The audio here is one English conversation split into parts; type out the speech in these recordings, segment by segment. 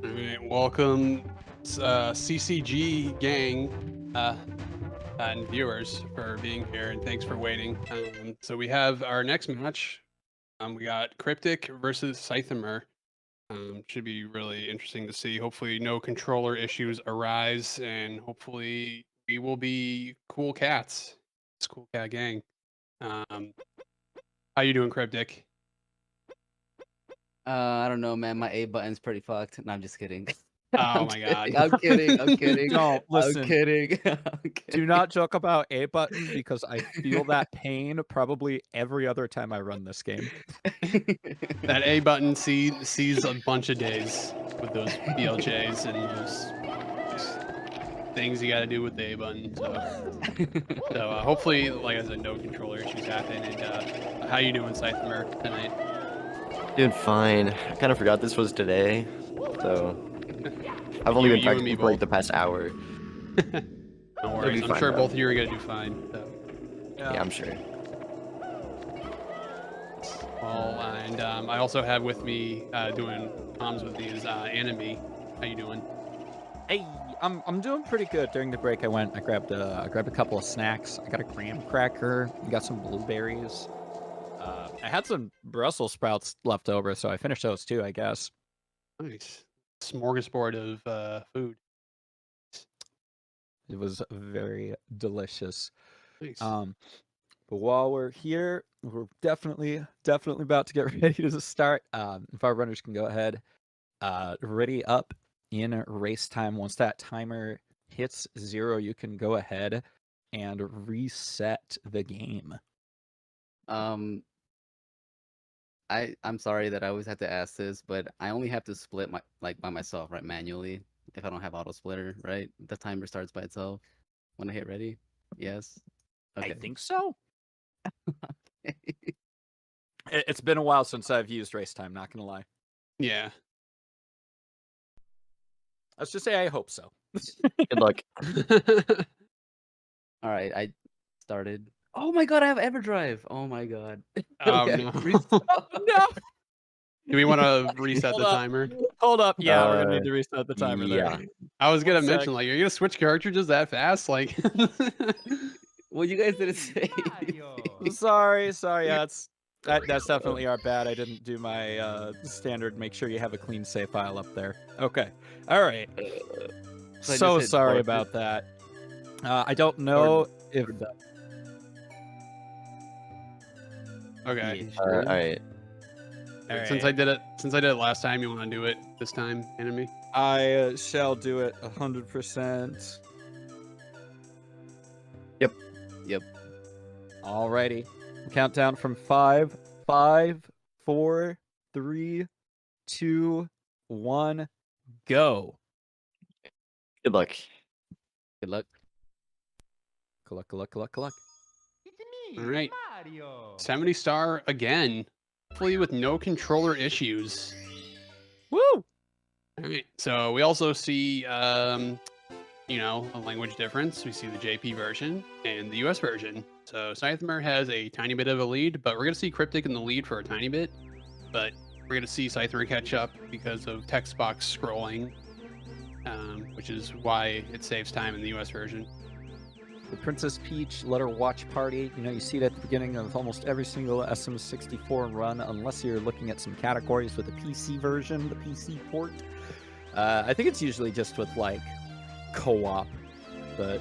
All right, welcome, CCG gang and viewers for being here, and thanks for waiting. So we have our next match. We got Cryptic versus Scythamer. Should be really interesting to see. Hopefully, no controller issues arise, and hopefully, we will be cool cats. It's cool cat gang. How you doing, Cryptic? I don't know, man. My A button's pretty fucked. No, I'm just kidding. Oh my god. I'm kidding. I'm kidding. Don't listen. I'm kidding. I'm Do kidding. not joke about A button because I feel that pain probably every other time I run this game. That A button sees a bunch of days with those BLJs and those things you got to do with the A button. So hopefully, like I said, no controller issues happen. And how you doing, Scythamer, tonight? Doing fine. I kind of forgot this was today, so I've only been practicing for like the past hour. No worries. I'm sure both of you are gonna do fine. So. Yeah, I'm sure. Well, and I also have with me doing comms with me is Enemy. How you doing? Hey, I'm doing pretty good. During the break, I grabbed a couple of snacks. I got a graham cracker. We got some blueberries. I had some Brussels sprouts left over, so I finished those too, I guess. Nice. Smorgasbord of food. It was very delicious. Nice. But while we're here, we're definitely about to get ready to start. If our runners can go ahead, ready up in race time. Once that timer hits 0, you can go ahead and reset the game. I'm sorry that I always have to ask this, but I only have to split by myself, right, manually. If I don't have auto splitter, right? The timer starts by itself when I hit ready. Yes. Okay. I think so. It's been a while since I've used race time, not gonna lie. Yeah. Let's just say I hope so. Good luck. All right, I started. Oh my god, I have EverDrive. Oh my god. Oh Okay, no. No. Do we want to reset the timer? Hold up. Yeah, we're gonna need to reset the timer yeah. there. I was gonna 1 sec. mention, like, are you gonna switch cartridges that fast? Like, Well, you guys didn't say. Sorry. Yeah, that's definitely our bad. I didn't do my standard. Make sure you have a clean save file up there. Okay. All right. So I So just hit sorry forward. about that. I don't know if. okay. All right. Since I did it last time, you want to do it this time, Enemy? I shall do it 100%. Yep. Alrighty. Countdown from 5, 5, 4, 3, 2, 1, go. Good luck. Good luck. Good luck. All right. 70 star again. Hopefully with no controller issues. Woo! All right. So we also see, a language difference. We see the JP version and the US version. So Scythamer has a tiny bit of a lead, but we're going to see Cryptic in the lead for a tiny bit. But we're going to see Scythamer catch up because of text box scrolling, which is why it saves time in the US version. The Princess Peach Let Her Watch Party. You see it at the beginning of almost every single SM64 run, unless you're looking at some categories with the PC version, the PC port. I think it's usually just with, like, co-op, but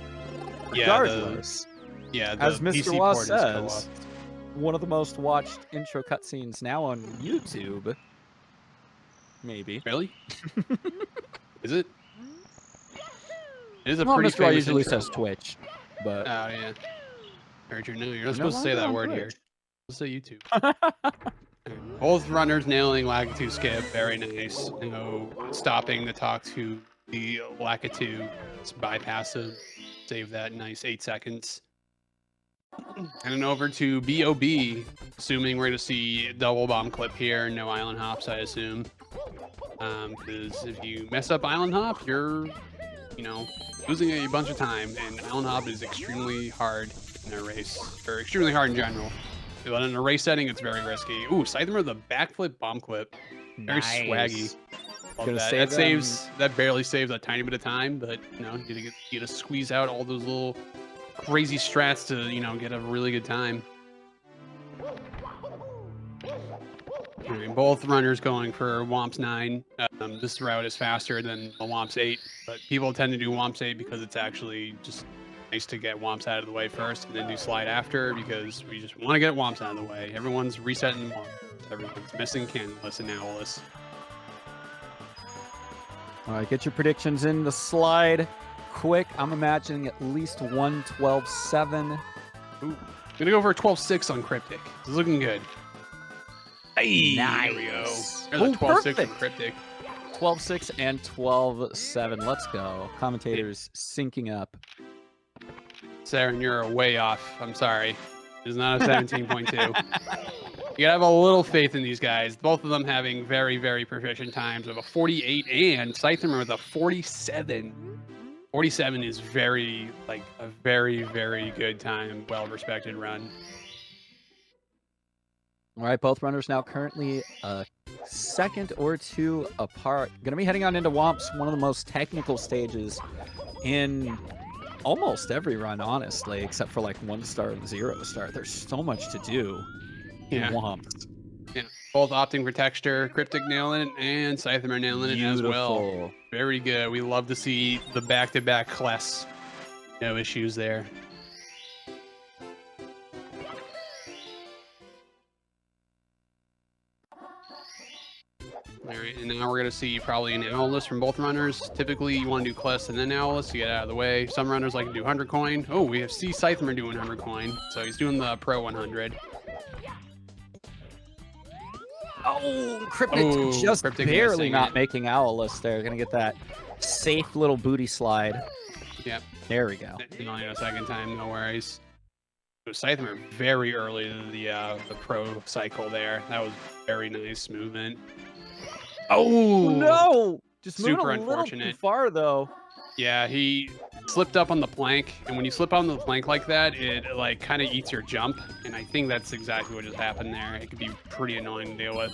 regardless, as Mr. PC Law port is says, co-op. one of the most watched intro cutscenes now on YouTube. Maybe. Really? Is it? It is a Well, pretty Mr. Law famous usually intro. says Twitch, but Oh yeah. Very true. No, you're not no supposed to say longer that on word here. Twitch. Let's say YouTube. Both runners nailing Lakitu skip. Very nice. Stopping the talk to the Lakitu. It's bypassive. Save that nice 8 seconds. And then over to BOB. Assuming we're going to see double bomb clip here. No island hops, I assume. Because if you mess up island hop, you're, losing a bunch of time. And island hop is extremely hard in a race. Or extremely hard in general. But in a race setting, it's very risky. Ooh, Scythamer, the backflip bomb clip. Very swaggy. Love Gonna that. save That barely saves a tiny bit of time, but you know, you gotta squeeze out all those little crazy strats to, you know, get a really good time. All right, both runners going for Womps 9. This route is faster than the Womps 8, but people tend to do Womps 8 because it's actually just nice to get Womps out of the way first and then do slide after, because we just want to get Womps out of the way. Everyone's resetting Womps. Everyone's missing Candleless and Owless. All right, get your predictions in the slide quick. I'm imagining at least 1-12-7. Ooh, gonna go for a 12-6 on Cryptic. This is looking good. Hey, Nice. there we go. There's Oh, a 12-6 on perfect. Cryptic. 12-6 and 12-7. Let's go. Commentators syncing up. Saren, you're way off. I'm sorry. It's not a 17.2. You gotta have a little faith in these guys. Both of them having very, very proficient times of a 48 and Scythamer with a 47. 47 is very, like, a very, very good time. Well-respected run. All right, both runners now currently a second or two apart. Going to be heading on into Womps, one of the most technical stages in almost every run, honestly, except for like 1-star and 0-star. There's so much to do in Yeah. Womps. Yeah. Both opting for texture. Cryptic nailing it and Scythamer nailing it as well. Beautiful. Very good. We love to see the back-to-back class. No issues there. All right, and now we're gonna see probably an Owless from both runners. Typically, you want to do Kless and then Owless to get out of the way. Some runners like to do 100 coin. Oh, we have C Scythamer doing 100 coin, so he's doing the Pro 100. Oh, Cryptic Oh, just Cryptic barely missing not it. making Owless there. Going to get that safe little booty slide. Yep. There we go. Only a second time, no worries. So Scythamer very early to the Pro cycle there. That was very nice movement. Oh No! Just moving Super a little too unfortunate. far, though. Yeah, he slipped up on the plank, and when you slip on the plank like that, it like kind of eats your jump, and I think that's exactly what just happened there. It could be pretty annoying to deal with.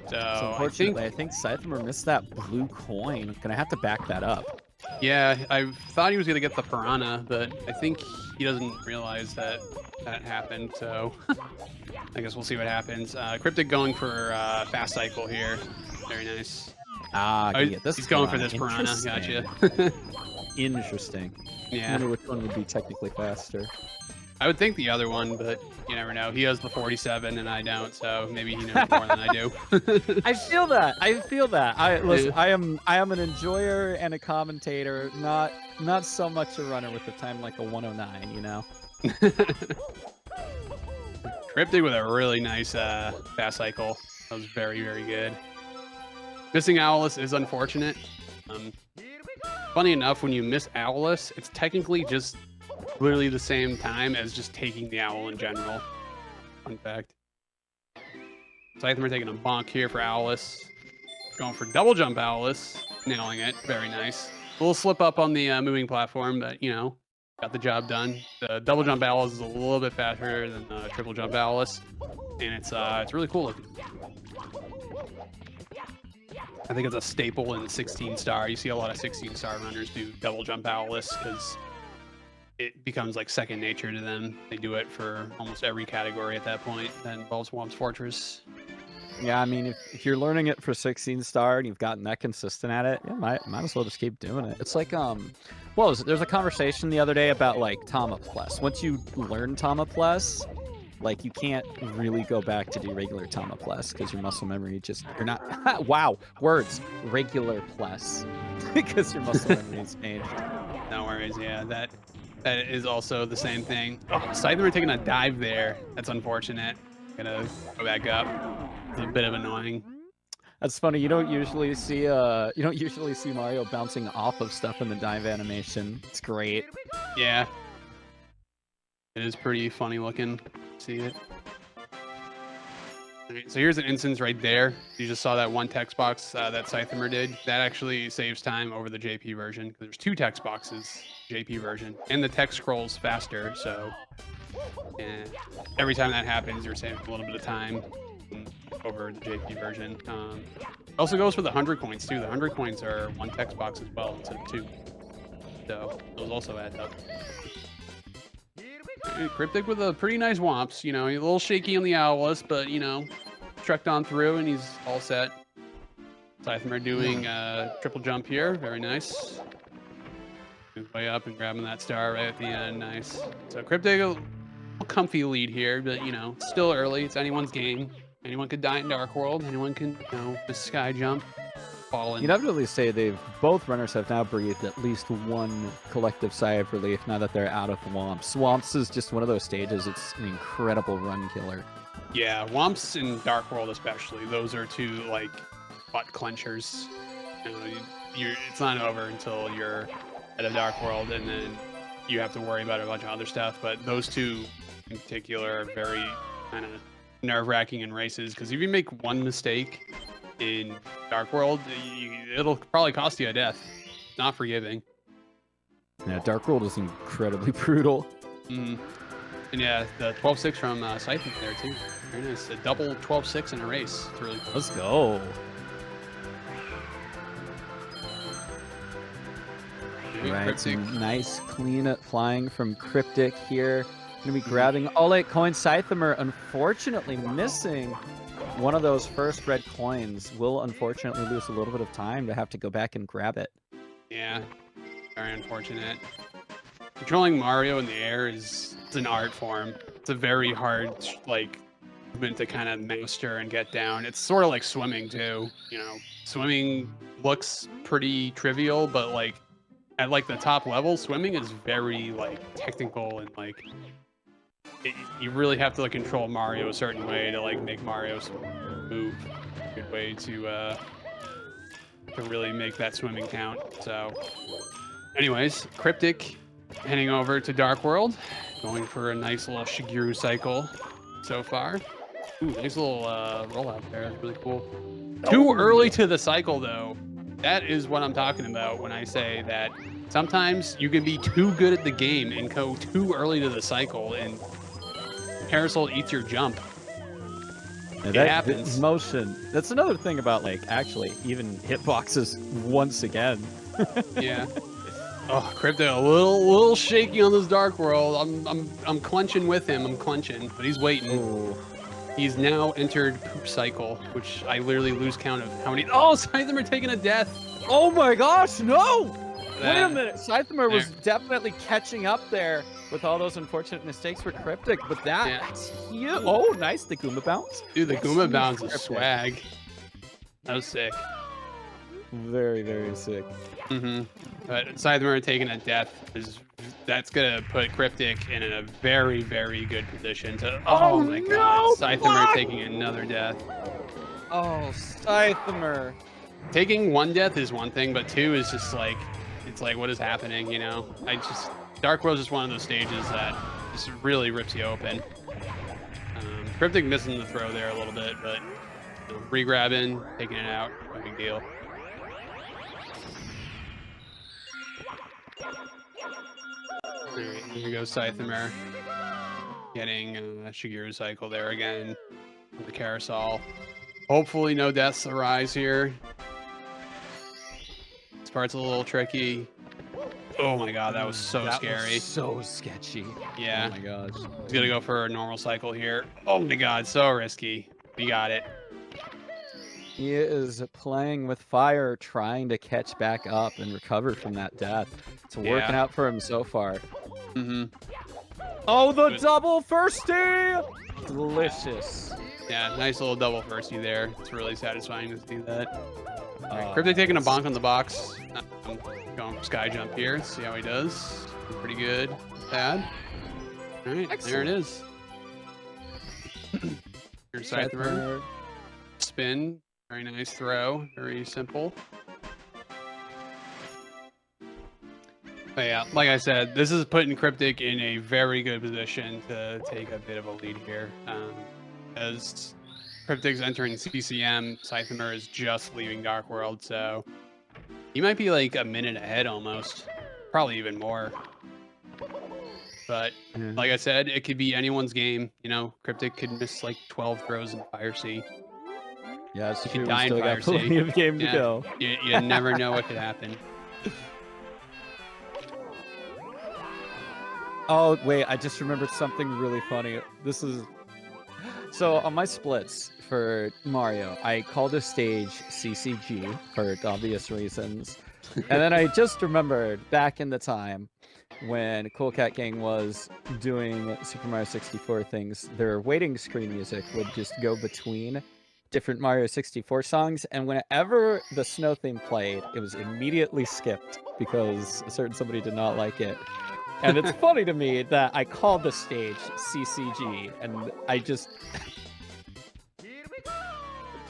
So So I think, unfortunately, I think Scythamer missed that blue coin. Gonna have to back that up. yeah, I thought he was gonna get the piranha, but I think he doesn't realize that that happened. So I guess we'll see what happens. Cryptic going for fast cycle here. Very nice. Ah, Oh, gonna get this he's going for piranha. this piranha. Interesting. Gotcha. Interesting. I Yeah. wonder which one would be technically faster. I would think the other one, but you never know. He has the 47 and I don't, so maybe he knows more than I do. I feel that. I feel that. Listen. Yeah. I am an enjoyer and a commentator, not so much a runner with a time like a 109. You know. Cryptic with a really nice fast cycle. That was very, very good. Missing Owless is unfortunate. Funny enough, when you miss Owless, it's technically just literally the same time as just taking the owl in general. Fun fact. Scythamer taking a bonk here for Owless. Going for double jump Owless. Nailing it. Very nice. A little slip up on the moving platform, but you know, got the job done. The double jump Owless is a little bit faster than the triple jump Owless, and it's really cool looking. I think it's a staple in 16-star. You see a lot of 16-star runners do double jump Owless because it becomes like second nature to them. They do it for almost every category at that point that involves Womps Fortress. Yeah, I mean, if you're learning it for 16-star and you've gotten that consistent at it, yeah, might as well just keep doing it. It's like there's a conversation the other day about like Tama Plus. Once you learn Tama Plus, like you can't really go back to do regular Tama Plus because your muscle memory you're not wow, words, regular plus because your muscle memory has changed. No worries, yeah, that is also the same thing. Oh, Scythamer taking a dive there. That's unfortunate. Gonna go back up. It's a bit of annoying. That's funny. You don't usually see Mario bouncing off of stuff in the dive animation. It's great. Yeah. It is pretty funny looking. See it. All right, so here's an instance right there. You just saw that one text box that Scythamer did. That actually saves time over the JP version because there's two text boxes, JP version, and the text scrolls faster. So every time that happens, you're saving a little bit of time. over the JP version. Also goes for the 100 coins too. The 100 coins are 1 text box as well instead of 2. So those also add up. Cryptic with a pretty nice womps. You know, he's a little shaky on the Owlus, but you know, trekked on through and he's all set. Scythamer doing triple jump here. Very nice. Move way up and grabbing that star right at the end. Nice. So Cryptic, a comfy lead here, but you know, still early. It's anyone's game. Anyone could die in Dark World. Anyone can, you know, just sky jump, fall in. You'd inevitably say both runners have now breathed at least one collective sigh of relief now that they're out of Swamps. Swamps is just one of those stages. It's an incredible run killer. Yeah, Womps in Dark World especially. Those are two like butt clenchers. You know, it's not over until you're at a Dark World, and then you have to worry about a bunch of other stuff. But those two in particular are very kind of nerve-wracking in races, because if you make one mistake in Dark World, it'll probably cost you a death. Not forgiving. Yeah, Dark World is incredibly brutal. And yeah, the 12-6 from Scythamer there too. Very nice. A double 12-6 in a race. It's really cool. Let's go. Right, some nice clean flying from Kryptic here. Gonna be grabbing all 8 coins. Scythamer unfortunately missing one of those first red coins. Will unfortunately lose a little bit of time to have to go back and grab it. Yeah, very unfortunate. Controlling Mario in the air is an art form. It's a very hard like movement to kind of master and get down. It's sort of like swimming too. You know, swimming looks pretty trivial, but like at like the top level, swimming is very like technical and like you really have to like control Mario a certain way to like make Mario move. A good way to really make that swimming count. So, anyways, Kryptic heading over to Dark World, going for a nice little Shigeru cycle so far. Ooh, nice little rollout there. That's really cool. Too early to the cycle though. That is what I'm talking about when I say that sometimes you can be too good at the game and go too early to the cycle, and Parasol eats your jump. It happens. Motion. That's another thing about like actually even hitboxes once again. Yeah. Oh, Crypto a little shaky on this Dark World. I'm clenching with him. I'm clenching, but he's waiting. Ooh. He's now entered poop cycle, which I literally lose count of how many. Oh, Scythamer taking a death. Oh my gosh, no! Wait a That- minute. Scythamer was definitely catching up there with all those unfortunate mistakes for Kryptic, but that's huge. Oh, nice. The Goomba bounce. Dude, the That's Goomba huge bounce for is Kryptic. swag. That was sick. Very, very sick. But Scythamer taking a death that's gonna put Kryptic in a very, very good position to. Oh my no, God! Scythamer fuck! taking another death. Oh, Scythamer. Taking one death is one thing, but two is just like, it's like, what is happening? You know, Dark World's just one of those stages that just really rips you open. Kryptic missing the throw there a little bit, but re-grabbing, taking it out, no big deal. Alright, here we go, Scythamer. Getting Shigeru cycle there again. The carousel. Hopefully no deaths arise here. This part's a little tricky. Oh my God, that was so scary. Was so sketchy. Yeah. Oh my gosh. He's gonna go for a normal cycle here. Oh my God, so risky. We got it. He is playing with fire, trying to catch back up and recover from that death. It's working out for him so far. Oh, the double firstie! Delicious. Yeah, nice little double firstie there. It's really satisfying to see that. Kryptic taking a bonk on the box. Going for sky jump here. See how he does. Pretty good. Bad. All right, there it is. Here's Scythamer. Spin. Very nice throw. Very simple. But yeah, like I said, this is putting Kryptic in a very good position to take a bit of a lead here. As Kryptic's entering CCM, Scythamer is just leaving Dark World, so he might be like a minute ahead almost. Probably even more. But like I said, it could be anyone's game. You know, Cryptic could miss like 12 throws in Fire Sea. Yeah, it's You true. could We die in still Fire got plenty Sea. of game to Yeah. go. You never know what could happen. Oh, wait, I just remembered something really funny. This is... So, on my splits for Mario, I called the stage CCG for obvious reasons. And then I just remembered back in the time when Cool Cat Gang was doing Super Mario 64 things, their waiting screen music would just go between different Mario 64 songs, and whenever the snow theme played, it was immediately skipped because a certain somebody did not like it. And it's funny to me that I called the stage CCG, and I just...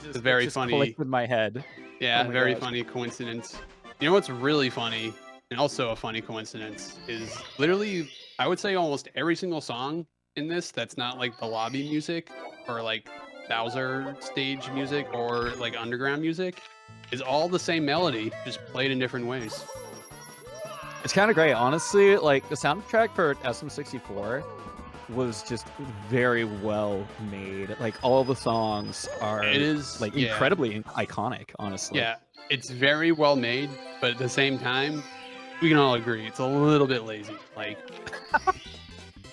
It's very just funny. clicked in my head. Yeah, Oh my very gosh. funny coincidence. You know what's really funny, and also a funny coincidence, is literally, I would say almost every single song in this that's not like the lobby music or like Bowser stage music or like underground music is all the same melody, just played in different ways. It's kind of great, honestly. Like, the soundtrack for SM64 was just very well made. Like, all the songs are It is like yeah, incredibly iconic, honestly. yeah, it's very well made, but at the same time, we can all agree it's a little bit lazy. Like,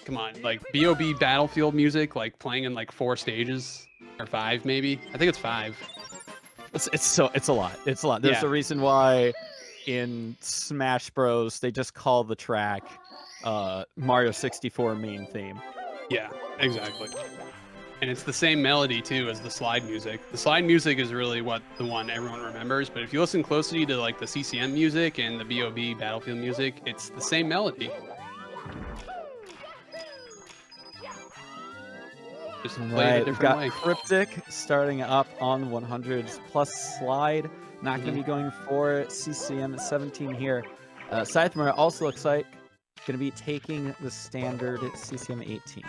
come on, like B.O.B. Battlefield music, like playing in like 4 stages or 5 maybe. I think it's 5. It's a lot. It's a lot. There's Yeah. a reason why in Smash Bros they just call the track Mario 64 main theme. Yeah, exactly. And it's the same melody too as the slide music. The slide music is really what the one everyone remembers, but if you listen closely to like the CCM music and the B.O.B. Battlefield music, it's the same melody. Just played a Right, we've different got way. Cryptic starting up on 100s plus slide. Not going to be going for CCM at 17 here. Scythamer also looks like going to be taking the standard CCM 18.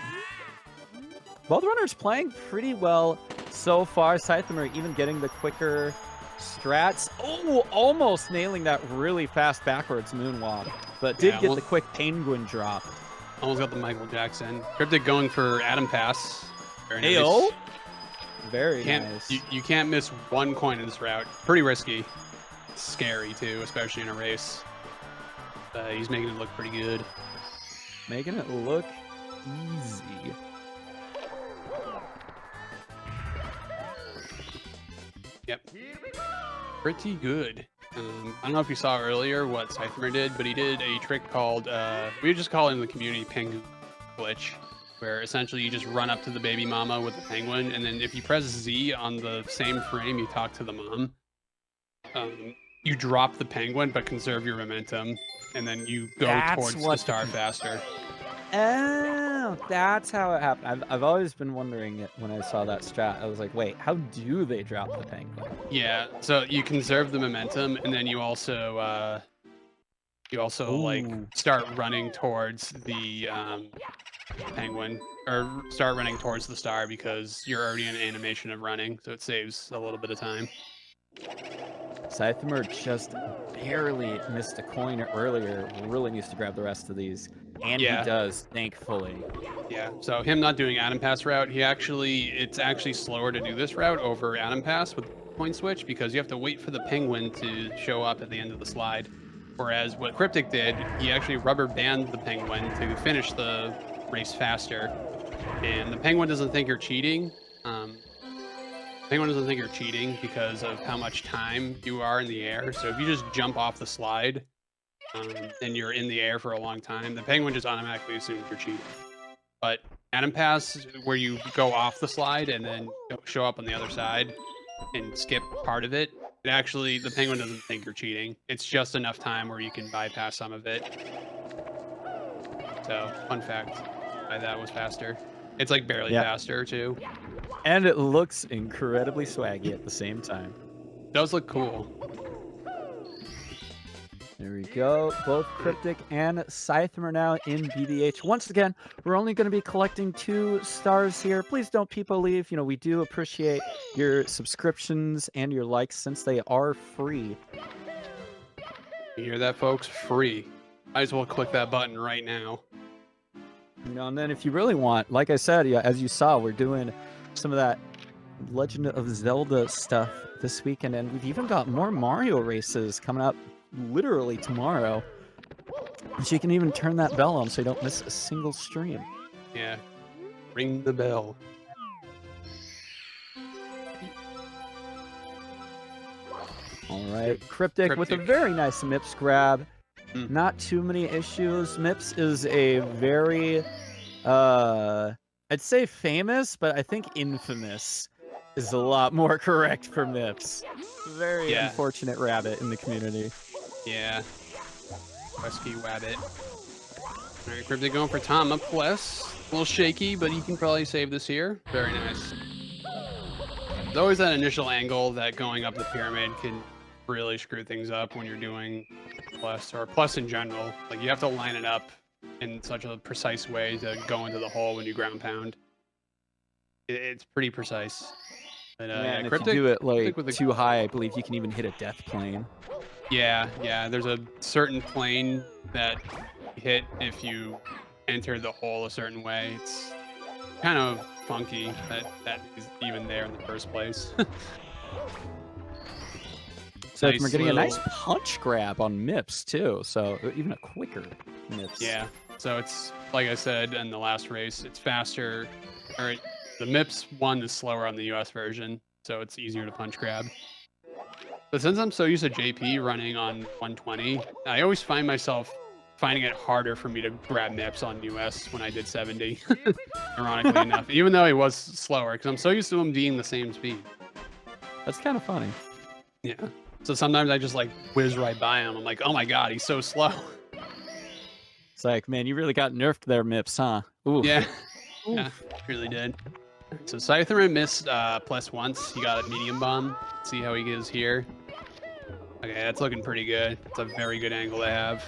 Both runners playing pretty well so far. Scythamer even getting the quicker strats. Oh, almost nailing that really fast backwards moonwalk, but did Yeah, get well- the quick penguin drop. Almost got the Michael Jackson. Cryptic going for Atom Pass. Very nice. Ayo. Very Can't, nice. you can't miss one coin in this route. Pretty risky. Scary too, especially in a race. He's making it look pretty good. Making it look easy. Yep. Pretty good. I don't know if you saw earlier what Scythamer did, but he did a trick called, we just call it in the community penguin glitch, where essentially you just run up to the baby mama with the penguin, and then if you press Z on the same frame you talk to the mom, you drop the penguin but conserve your momentum, and then you go That's towards the what star faster. Oh, that's how it happened. I've always been wondering it when I saw that strat. I was like, wait, how do they drop the penguin? Yeah, so you conserve the momentum, and then you also like Ooh. start running towards the penguin, or start running towards the star because you're already in animation of running, so it saves a little bit of time. Scythamer just barely missed a coin earlier. Really needs to grab the rest of these. And Yeah. he does, thankfully. Yeah, so him not doing Atom Pass route, it's actually slower to do this route over Atom Pass with coin switch because you have to wait for the penguin to show up at the end of the slide. Whereas what Cryptic did, he actually rubber banded the penguin to finish the race faster. And the penguin doesn't think you're cheating. Penguin doesn't think you're cheating because of how much time you are in the air. So if you just jump off the slide and you're in the air for a long time, the penguin just automatically assumes you're cheating. But Atom Pass, where you go off the slide and then show up on the other side and skip part of it, the penguin doesn't think you're cheating. It's just enough time where you can bypass some of it. So, fun fact, why that was faster. It's like barely faster too. And it looks incredibly swaggy at the same time. Does look cool. There we go. Both Cryptic and Scythamer now in BDH. Once again, we're only going to be collecting 2 stars here. Please don't people leave. You know, we do appreciate your subscriptions and your likes since they are free. You hear that, folks? Free. Might as well click that button right now. You know, and then if you really want, like I said, yeah, as you saw, we're doing some of that Legend of Zelda stuff this weekend, and we've even got more Mario races coming up literally tomorrow. And so you can even turn that bell on so you don't miss a single stream. Yeah. Ring the bell. All right, Cryptic with a very nice Mips grab. Not too many issues. Mips is a very, I'd say famous, but I think infamous is a lot more correct for Mips. Very unfortunate rabbit in the community. Yeah. Pesky wabbit. All right, Cryptic going for Tom up plus. A little shaky, but he can probably save this here. Very nice. There's always that initial angle that going up the pyramid can really screw things up when you're doing plus, or plus in general. Like, you have to line it up in such a precise way to go into the hole when you ground pound. It's pretty precise. But, and Cryptic, if you do it like with the... too high, I believe you can even hit a death plane. Yeah, there's a certain plane that you hit if you enter the hole a certain way. It's kind of funky that is even there in the first place. So we're getting a nice punch grab on Mips too, so even a quicker Mips. Yeah, so it's, like I said in the last race, it's faster, or the Mips 1 is slower on the US version, so it's easier to punch grab. But since I'm so used to JP running on 120, I always find myself finding it harder for me to grab Mips on US when I did 70, ironically enough, even though he was slower, because I'm so used to him being the same speed. That's kind of funny. Yeah. So sometimes I just like whiz right by him. I'm like, oh my god, he's so slow. It's like, man, you really got nerfed there, Mips, huh? Oof. Yeah. Oof. Yeah, really did. So Scythamer missed plus once. He got a medium bomb. Let's see how he is here. Okay, that's looking pretty good. It's a very good angle to have.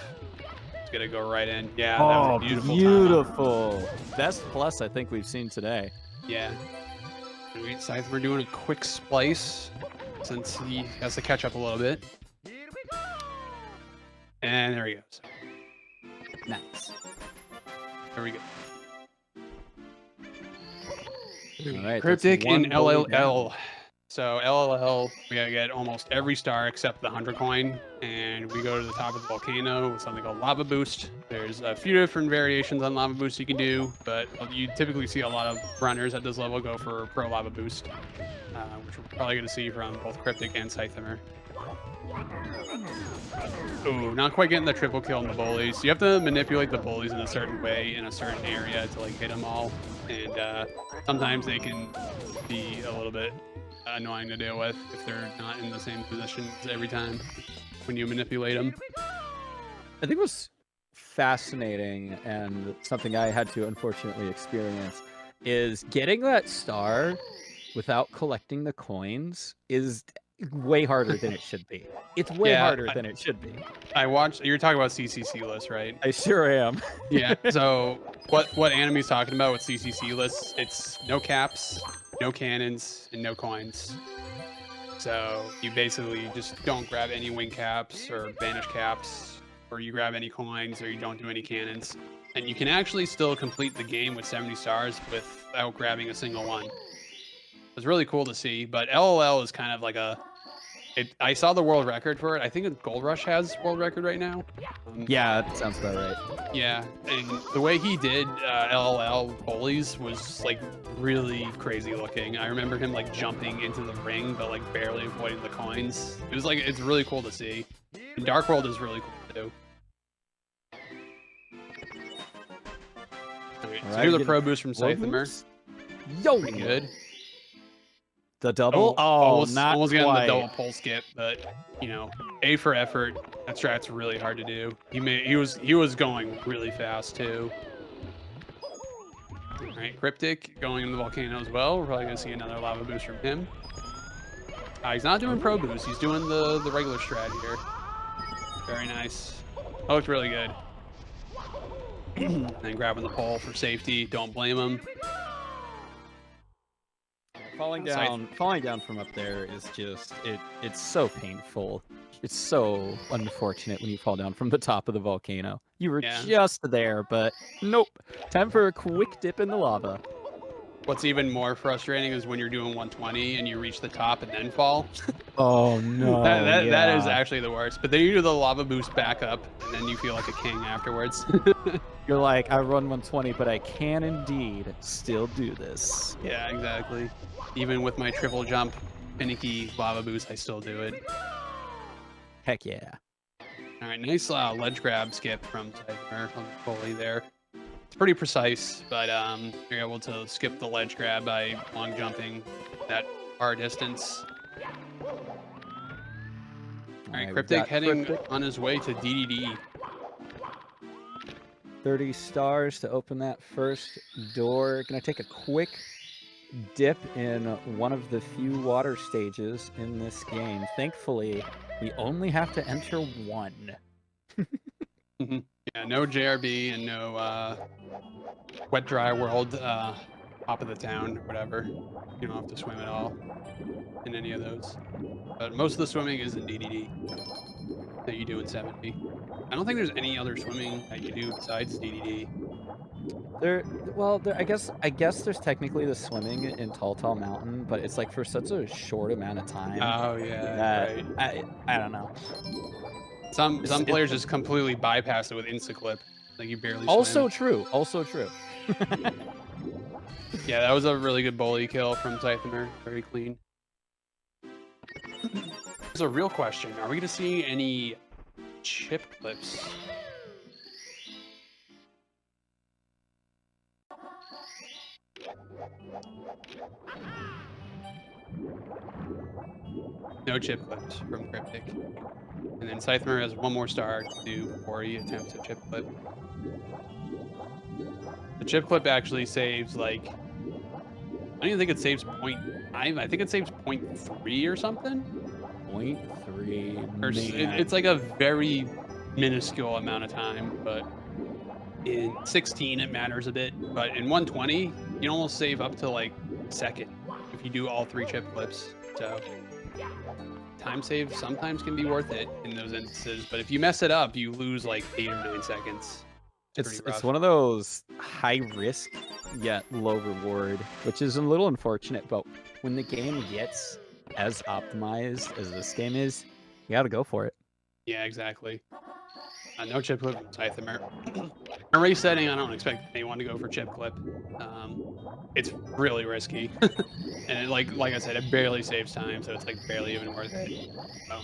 It's gonna go right in. Yeah, that was a beautiful. Beautiful. Best plus I think we've seen today. Yeah. Scythamer doing a quick splice since he has to catch up a little bit. And there he goes. Nice. There we go. All right, Cryptic in LLL. Down. So LLL, we gotta get almost every star except the 100 coin, and we go to the top of the volcano with something called Lava Boost. There's a few different variations on Lava Boost you can do, but you typically see a lot of runners at this level go for Pro Lava Boost, which we're probably gonna see from both Cryptic and Scythamer. Ooh, not quite getting the triple kill on the bullies. You have to manipulate the bullies in a certain way in a certain area to like hit them all, and sometimes they can be a little bit annoying to deal with if they're not in the same position every time when you manipulate them. I think what's fascinating and something I had to unfortunately experience is getting that star without collecting the coins is way harder than it should be. It's way harder than it should be. I watched, you're talking about CCC lists, right? I sure am. Yeah, so what Anime's talking about with CCC lists, it's no caps, no cannons, and no coins. So you basically just don't grab any wing caps or banish caps, or you grab any coins, or you don't do any cannons. And you can actually still complete the game with 70 stars without grabbing a single one. It's really cool to see, but LLL is kind of like I saw the world record for it. I think Gold Rush has world record right now. Yeah, that sounds about right. Yeah, and the way he did LLL bullies was like really crazy looking. I remember him like jumping into the ring, but like barely avoiding the coins. It was like, it's really cool to see. And Dark World is really cool too. Okay, so here's a pro boost from Scythamer. Yo! Pretty good. The double? Almost not getting quite. the double pull skip, but you know, A for effort. That strat's really hard to do. He was going really fast too. All right, Cryptic going into the volcano as well. We're probably gonna see another lava boost from him. He's not doing pro boost. He's doing the regular strat here. Very nice. Oh, it's really good. And then grabbing the pole for safety. Don't blame him. Falling Scythe- down from up there is just it's so painful. It's so unfortunate when you fall down from the top of the volcano. You were Yeah. just there, but nope. Time for a quick dip in the lava. What's even more frustrating is when you're doing 120 and you reach the top and then fall. Oh no. That is actually the worst. But then you do the lava boost back up, and then you feel like a king afterwards. You're like, I run 120, but I can indeed still do this. Yeah, exactly. Even with my triple jump, finicky lava boost, I still do it. Heck yeah. All right, nice ledge grab skip from Scythamer on the pulley there. It's pretty precise, but you're able to skip the ledge grab by long jumping that far distance. All right, we've Cryptic got heading Cryptic. on his way to DDD. 30 stars to open that first door. Gonna take a quick dip in one of the few water stages in this game. Thankfully, we only have to enter one. Yeah, no JRB and no wet dry world top of the town or whatever. You don't have to swim at all in any of those. But most of the swimming is in DDD that you do in 70. I don't think there's any other swimming that you do besides DDD. I guess there's technically the swimming in Tall Tall Mountain, but it's like for such a short amount of time. Oh yeah, that right. I don't know. Some players just completely bypass it with Instaclip. Like you barely Also swim. true. Also true. Yeah, that was a really good bully kill from Scythamer. Very clean. There's a real question. Are we going to see any chip clips? No chip clips from Cryptic. And then Scythamer has one more star to do before he attempts a chip clip. The chip clip actually saves like, I don't even think it saves 0.5. I think it saves 0.3 or something. 0.3. Or it's like a very minuscule amount of time, but in 16 it matters a bit. But in 120, you can almost save up to like a second if you do all 3 chip clips. So time save sometimes can be worth it in those instances, but if you mess it up, you lose like 8 or 9 seconds. It's one of those high risk yet low reward, which is a little unfortunate, but when the game gets as optimized as this game is, you gotta go for it. Yeah, exactly. No chip clip from Scythamer. In race setting, I don't expect anyone to go for chip clip. It's really risky, and it, like I said, it barely saves time, so it's like barely even worth it. So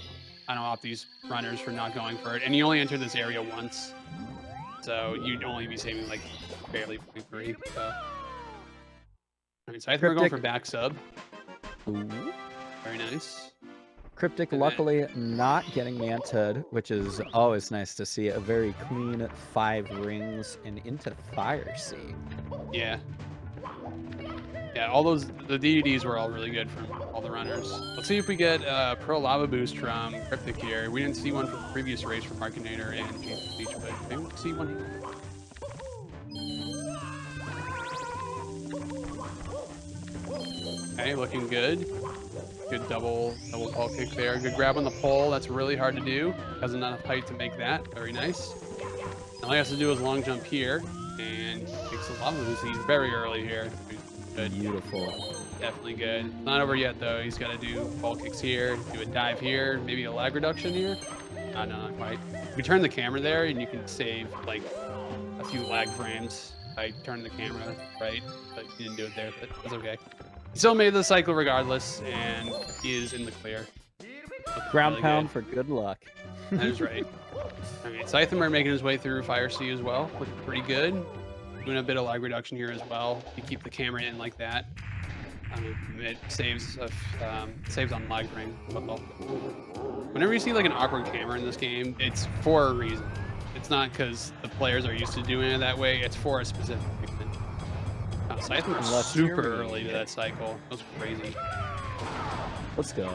I don't opt these runners for not going for it, and you only enter this area once, so you'd only be saving like barely 0.3. So, all right, Scythamer going for back sub. Ooh. Very nice. Cryptic, And luckily not getting manted, which is always nice to see. A very clean 5 rings and into Fire Sea. Yeah. Yeah, all those, the DDDs were all really good from all the runners. Let's see if we get Pro Lava Boost from Cryptic here. We didn't see one from the previous race from Markinator and James Beach, but maybe we'll see one here. Okay, looking good. Good double ball kick there. Good grab on the pole. That's really hard to do. Has enough height to make that. Very nice. All he has to do is long jump here, and takes the lava boost. He's very early here. Good. Beautiful. Definitely good. Not over yet though. He's got to do ball kicks here, do a dive here, maybe a lag reduction here. No, not quite. We turn the camera there, and you can save like a few lag frames by turning the camera right, but you didn't do it there. But that's okay. He still made the cycle regardless, and he is in the clear. Ground Really pound good. for good luck. That is right. All right, Scythamer making his way through Fire Sea as well. Looking pretty good. Doing a bit of lag reduction here as well. You keep the camera in like that. It saves on lag frame. Whenever you see like an awkward camera in this game, it's for a reason. It's not because the players are used to doing it that way. It's for a specific reason. Scythamer was super early to that cycle. That was crazy. Let's go.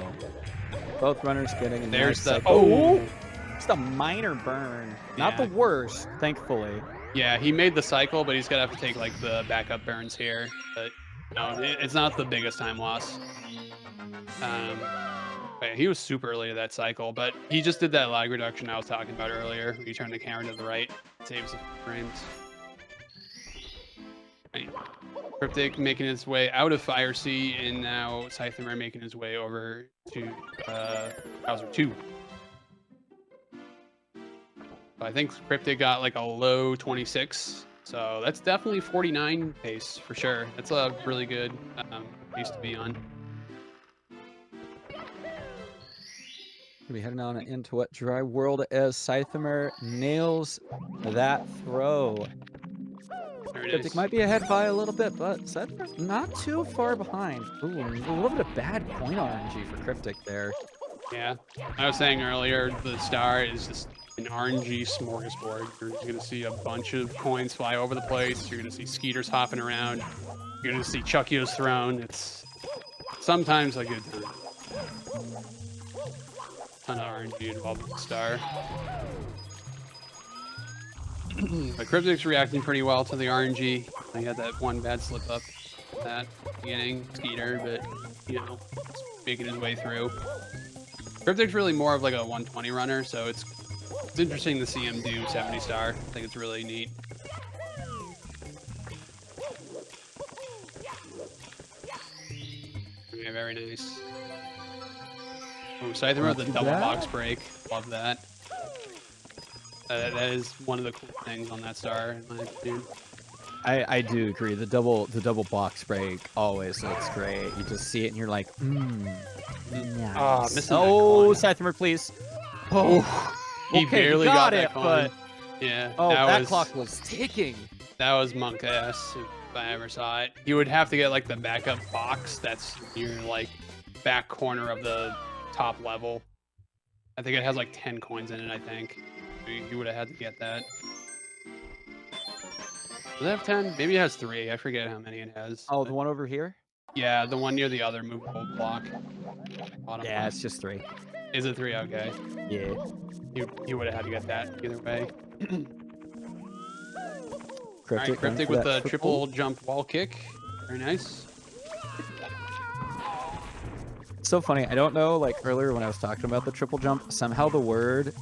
Both runners getting a There's nice the cycle. Just a minor burn. Not the Yeah. worst, thankfully. Yeah, he made the cycle, but he's gonna have to take like the backup burns here. But No, it's not the biggest time loss. But he was super early to that cycle, but he just did that lag reduction I was talking about earlier. Where you turn the camera to the right, saves the frames. Right. Kryptic making his way out of Fire Sea, and now Scythamer making his way over to Bowser 2. I think Kryptic got like a low 26, so that's definitely 49 pace for sure. That's a really good pace to be on. We'll be heading on into Wet Dry World as Scythamer nails that throw. There it Kryptic is. might be ahead by a little bit, but Scythamer's not too far behind. Ooh, a little bit of bad coin RNG for Kryptic there. Yeah, I was saying earlier, the star is just an RNG smorgasbord. You're going to see a bunch of coins fly over the place. You're going to see Skeeters hopping around. You're going to see Chuckios thrown. It's sometimes a good time. Ton of RNG involved with the star. But Kryptic's reacting pretty well to the RNG. I had that one bad slip up at that beginning, Skeeter, but you know, making his way through. Kryptic's really more of like a 120 runner, so it's interesting to see him do 70 star. I think it's really neat. Yeah, very nice. Oh, Scythamer with the double box break. Love that. That is one of the cool things on that star, in my opinion. I do agree. The double box break always looks great. You just see it and you're like, nice. Missing Oh, that Scythamer, please. Oh, he okay, barely got that it, coin. but yeah, oh, that was, clock was ticking. That was monk ass if I ever saw it. You would have to get like the backup box that's near like back corner of the top level. I think it has like 10 coins in it, I think. You would have had to get that. Does it have 10? Maybe it has 3. I forget how many it has. Oh, the one over here? Yeah, the one near the other movable block. Bottom Yeah, one. it's just 3. Is it 3? Okay. Yeah. You would have had to get that either way. Kryptic, All right, Kryptic with the triple jump wall kick. Very nice. So funny. I don't know, like earlier when I was talking about the triple jump, somehow the word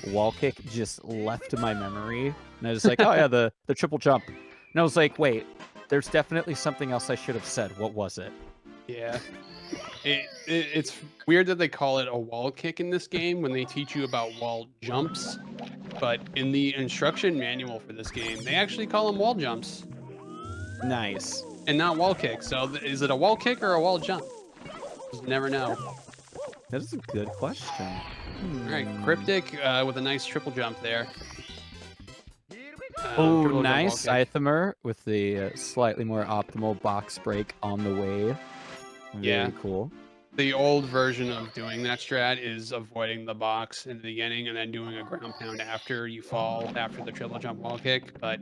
wall kick just left my memory. And I was like, oh yeah, the triple jump. And I was like, wait, there's definitely something else I should have said. What was it? Yeah. It's weird that they call it a wall kick in this game when they teach you about wall jumps. But in the instruction manual for this game, they actually call them wall jumps. Nice. And not wall kicks. So is it a wall kick or a wall jump? Just never know. That is a good question. All right, Kryptic with a nice triple jump there. Oh, triple jump nice. wall kick. Scythamer with the slightly more optimal box break on the way. Very Yeah. cool. The old version of doing that strat is avoiding the box in the beginning and then doing a ground pound after you fall after the triple jump wall kick. But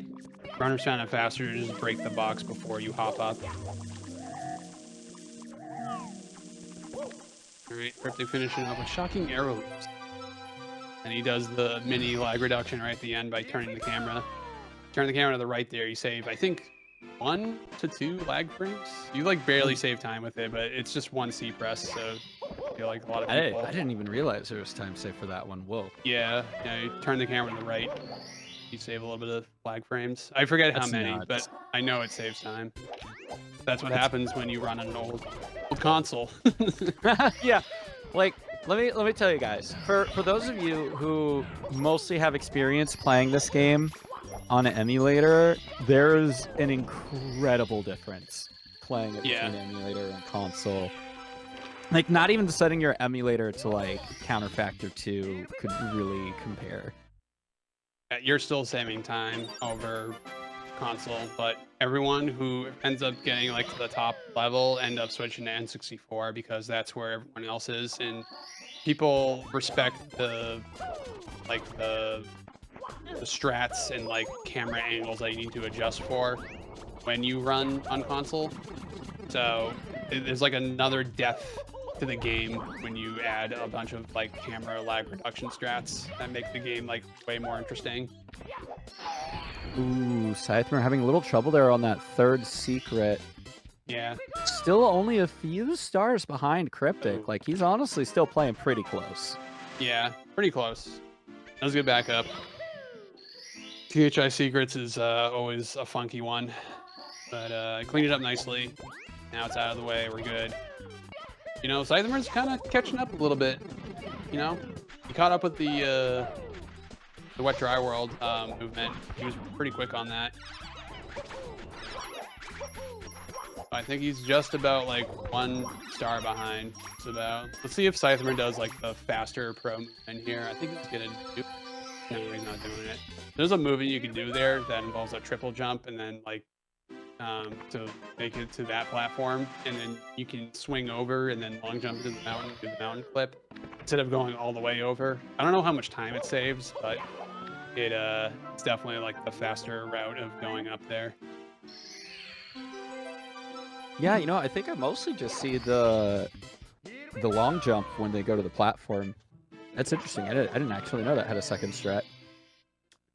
runners found it faster to just break the box before you hop up. All right, Kryptic finishing up with shocking arrow loops. And he does the mini lag reduction right at the end by turning the camera. Turn the camera to the right there, you save, I think, 1 to 2 lag frames. You like barely save time with it, but it's just one C press, so I feel like a lot of people. I didn't even realize there was time save for that one. Whoa. Yeah, you turn the camera to the right, you save a little bit of lag frames. I forget That's how many, nuts. but I know it saves time. That's what happens when you run an old console. Yeah, like let me tell you guys. For those of you who mostly have experience playing this game on an emulator, there's an incredible difference playing it between emulator and console. Like not even setting your emulator to like Counterfactor 2 could really compare. You're still saving time over console, but everyone who ends up getting like to the top level end up switching to N64 because that's where everyone else is, and people respect the strats and like camera angles that you need to adjust for when you run on console. So there's like another depth to the game when you add a bunch of like camera lag reduction strats that make the game like way more interesting. Ooh, Scythamer having a little trouble there on that third secret. Yeah. Still only a few stars behind Cryptic. Ooh. Like, he's honestly still playing pretty close. Yeah, pretty close. That was a good backup. THI Secrets is always a funky one, but I cleaned it up nicely. Now it's out of the way. We're good. You know, Scythamer's kind of catching up a little bit. You know, he caught up with the wet dry world movement. He was pretty quick on that. I think he's just about like 1 star behind. It's about. Let's see if Scythamer does like the faster pro movement here. I think he's gonna do. No, he's not doing it. There's a movement you can do there that involves a triple jump and then like to make it to that platform, and then you can swing over and then long jump to the mountain, do the mountain flip instead of going all the way over. I don't know how much time it saves, but it's definitely like the faster route of going up there. Yeah, you know, I think I mostly just see the long jump when they go to the platform. That's interesting. I didn't actually know that had a second strat.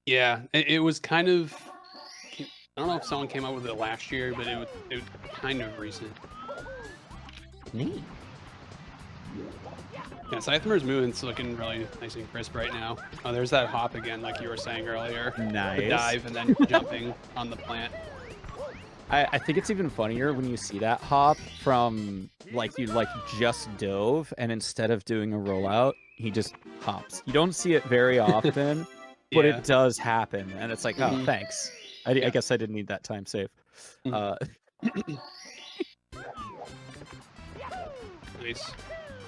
Yeah, it was kind of. I don't know if someone came up with it last year, but it was kind of recent. Neat. Yeah, Scythamer's movement's looking really nice and crisp right now. Oh, there's that hop again, like you were saying earlier. Nice. The dive and then jumping on the plant. I think it's even funnier when you see that hop from like you just dove, and instead of doing a rollout, he just hops. You don't see it very often, but Yeah. it does happen, and it's like, oh, Mhm. thanks. I guess I didn't need that time save. Nice.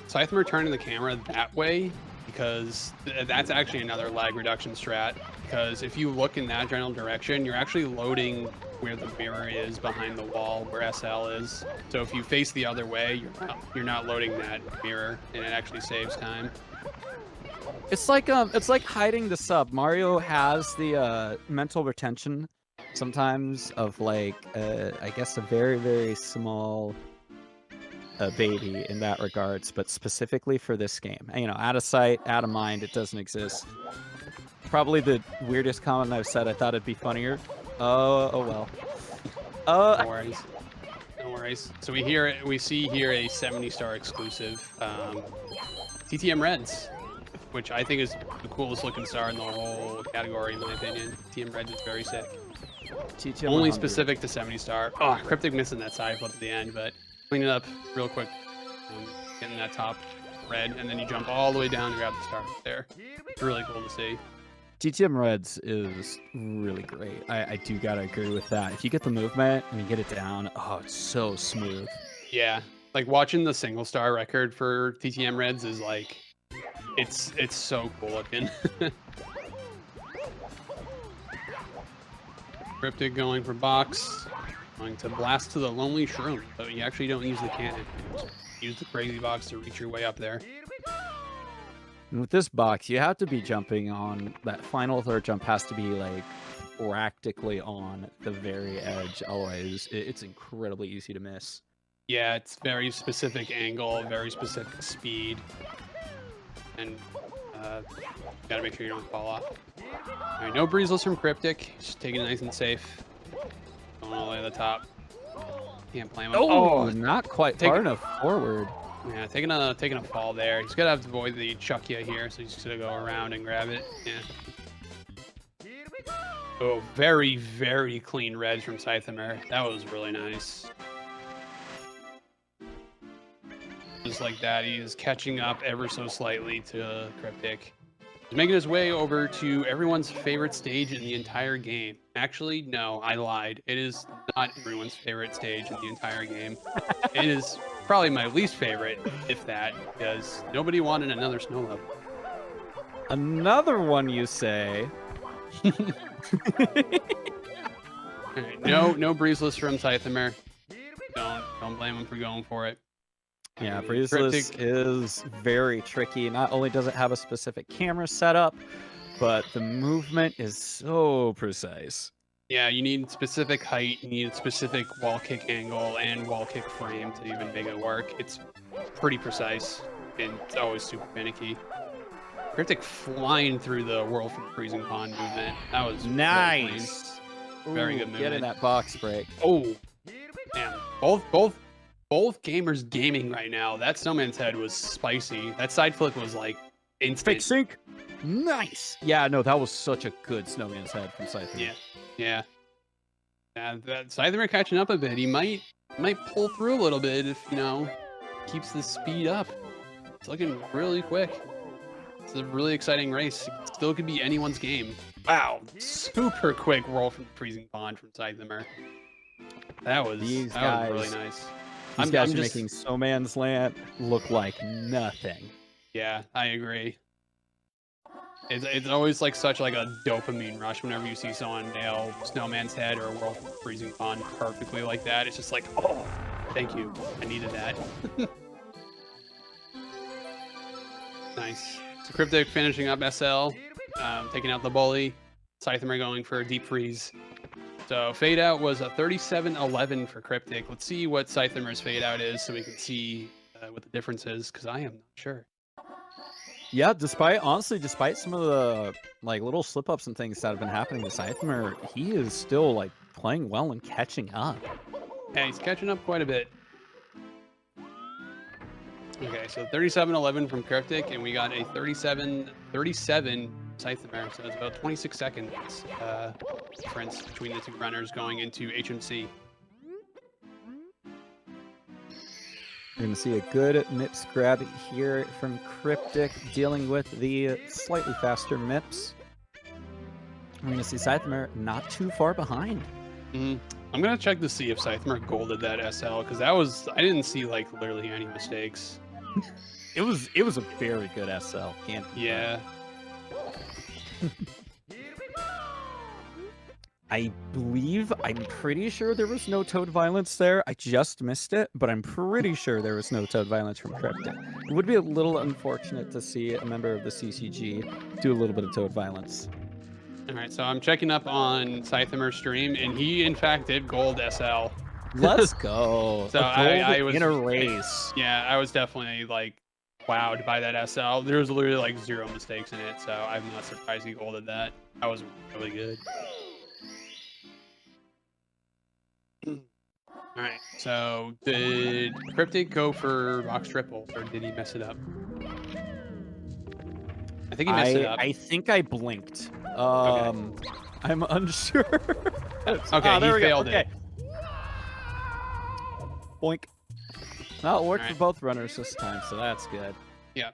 Scythamer turning the camera that way because that's actually another lag reduction strat. Because if you look in that general direction, you're actually loading where the mirror is behind the wall, where SL is. So if you face the other way, you're not loading that mirror, and it actually saves time. It's like hiding the sub. Mario has the mental retention sometimes of like I guess a very, very small baby in that regards, but specifically for this game. And, you know, out of sight, out of mind, it doesn't exist. Probably the weirdest comment I've said. I thought it'd be funnier. Oh well. No worries. No worries. So we see here a 70-star exclusive TTM Reds, which I think is the coolest looking star in the whole category, in my opinion. TTM Reds is very sick. TTM Only 100. specific to 70-star. Oh, Cryptic missing that side flip at the end, but clean it up real quick. Getting that top red, and then you jump all the way down and grab the star there. It's really cool to see. TTM Reds is really great. I do gotta agree with that. If you get the movement and you get it down, oh, it's so smooth. Yeah, like watching the single star record for TTM Reds is like, it's so cool looking. Cryptic going for box, going to blast to the lonely shroom, but you actually don't use the cannon. Use the crazy box to reach your way up there. And with this box, you have to be jumping on that final third jump has to be like practically on the very edge. Otherwise, it's incredibly easy to miss. Yeah, it's very specific angle, very specific speed, and gotta make sure you don't fall off. All right, no breezeless from Cryptic. Just taking it nice and safe. Going all the way to the top. Can't blame him. Oh, not quite far enough forward. Yeah, taking a fall there. He's gonna have to avoid the chuck ya here, so he's just gonna go around and grab it. Yeah. Oh, very, very clean reds from Scythamer. That was really nice. Just like that, he is catching up ever so slightly to Cryptic. He's making his way over to everyone's favorite stage in the entire game. Actually, no, I lied. It is not everyone's favorite stage in the entire game. It is probably my least favorite, if that, because nobody wanted another snow level. Another one, you say? All right, no breezeless from Scythamer. Don't blame him for going for it. Yeah, breezeless is very tricky. Not only does it have a specific camera setup, but the movement is so precise. Yeah, you need specific height, you need specific wall kick angle and wall kick frame to even make it work. It's pretty precise, and it's always super finicky. Cryptic flying through the Whirl from Freezing Pond movement. That was nice. Very good movement. Getting that box break. Oh, damn. both gamers gaming right now. That snowman's head was spicy. That side flip was like instant. Fake sync. Nice. Yeah, no, that was such a good snowman's head from Scythamer. Yeah. That Scythamer catching up a bit. He might pull through a little bit if keeps the speed up. It's looking really quick. It's a really exciting race. It still could be anyone's game. Wow, super quick roll from the freezing pond from Scythamer. That was really nice. These guys are making Snowman's Land look like nothing. Yeah, I agree. It's always like such like a dopamine rush whenever you see someone nail Snowman's head or roll from the freezing pond perfectly like that. It's just like, oh, thank you. I needed that. Nice. So Kryptic finishing up SL, taking out the bully. Scythamer going for a deep freeze. So fade out was a 37-11 for Kryptic. Let's see what Scythamer's fade out is so we can see what the difference is, because I am not sure. Yeah, despite some of the like little slip ups and things that have been happening to Scythamer, he is still like playing well and catching up. Yeah, he's catching up quite a bit. Okay, so 37-11 from Kryptic, and we got a 37-37 Scythamer, so it's about 26 seconds difference between the two runners going into HMC. We're going to see a good MIPS grab here from Kryptic, dealing with the slightly faster MIPS. We're going to see Scythamer not too far behind. I'm going to check to see if Scythamer golded that SL, because I didn't see like literally any mistakes. It was a very good SL. Can't yeah. I'm pretty sure there was no toad violence there. I just missed it, but I'm pretty sure there was no toad violence from Kryptic. It would be a little unfortunate to see a member of the CCG do a little bit of toad violence. All right, so I'm checking up on Scythamer's stream, and he in fact did gold SL. Let's go. So I was in a race. Yeah, I was definitely like wowed by that SL. There was literally like 0 mistakes in it, so I'm not surprised he golded that. That was really good. All right, so did Kryptic go for box triple, or did he mess it up? I think he messed it up. I think I blinked. Okay. I'm unsure. Okay, he failed it. Boink. Well, it worked All right. for both runners this time, so that's good. Yeah.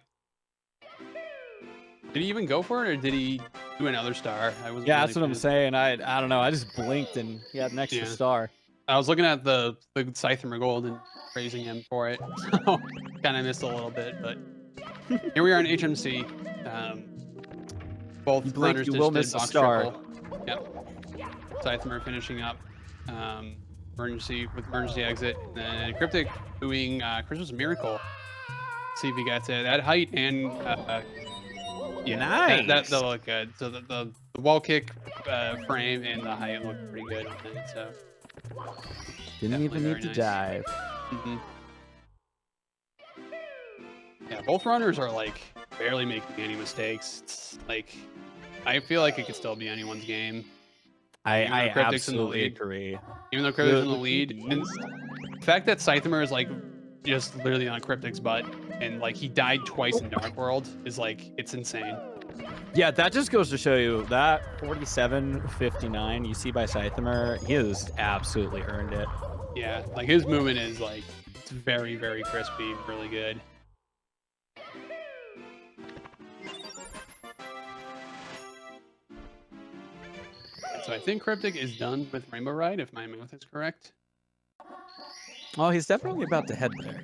Did he even go for it, or did he do another star? Yeah, that's what I'm saying. I don't know. I just blinked and he had an extra star. I was looking at the Scythamer gold and praising him for it, so kind of missed a little bit. But here we are in HMC. Both runners just did box triple. Yep. Scythamer finishing up. Emergency exit, and then Kryptic doing Christmas Miracle. See if he gets it. That height and yeah, nice. That look good. So the wall kick frame and the height look pretty good on it. So didn't even need to dive. Yeah, both runners are like barely making any mistakes. It's like I feel like it could still be anyone's game. I absolutely agree. Even though Kryptic's in the lead, and the fact that Scythamer is like just literally on Kryptic's butt, and like he died twice in Dark World is like it's insane. Yeah, that just goes to show you that 47-59 you see by Scythamer, he has absolutely earned it. Yeah, like his movement is like it's very, very crispy, really good. So I think Kryptic is done with Rainbow Ride, if my math is correct. Oh, he's definitely about to head there.